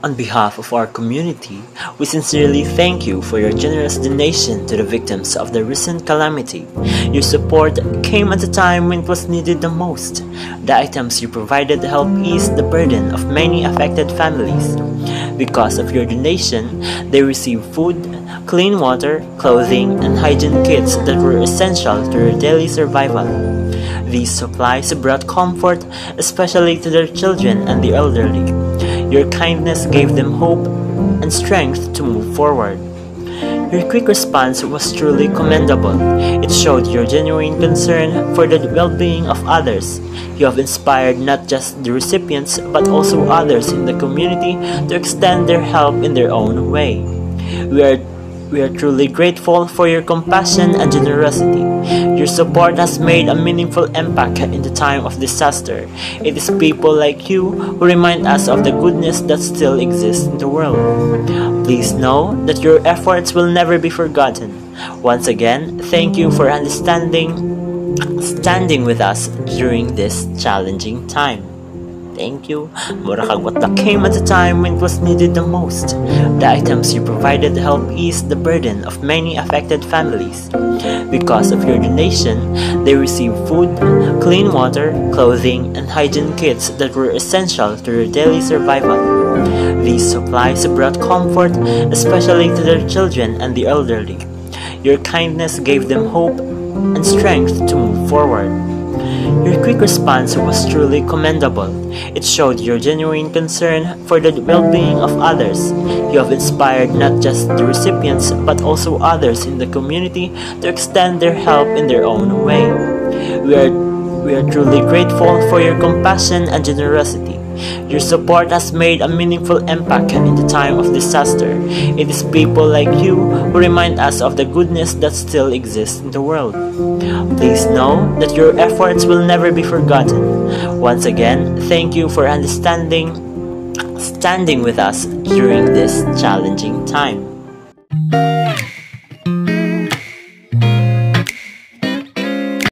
On behalf of our community, we sincerely thank you for your generous donation to the victims of the recent calamity. Your support came at a time when it was needed the most. The items you provided help ease the burden of many affected families. Because of your donation, they received food, clean water, clothing, and hygiene kits that were essential to their daily survival. These supplies brought comfort, especially to their children and the elderly. Your kindness gave them hope and strength to move forward. Your quick response was truly commendable. It showed your genuine concern for the well-being of others. You have inspired not just the recipients but also others in the community to extend their help in their own way. We are truly grateful for your compassion and generosity. Your support has made a meaningful impact in the time of disaster. It is people like you who remind us of the goodness that still exists in the world. Please know that your efforts will never be forgotten. Once again, thank you for standing with us during this challenging time. Thank you. Murakagwat came at a time when it was needed the most. The items you provided help ease the burden of many affected families. Because of your donation, they received food, clean water, clothing, and hygiene kits that were essential to their daily survival. These supplies brought comfort, especially to their children and the elderly. Your kindness gave them hope and strength to move forward. Your quick response was truly commendable. It showed your genuine concern for the well-being of others. You have inspired not just the recipients but also others in the community to extend their help in their own way. We are truly grateful for your compassion and generosity. Your support has made a meaningful impact in the time of disaster. It is people like you who remind us of the goodness that still exists in the world. Please know that your efforts will never be forgotten. Once again, thank you for standing with us during this challenging time.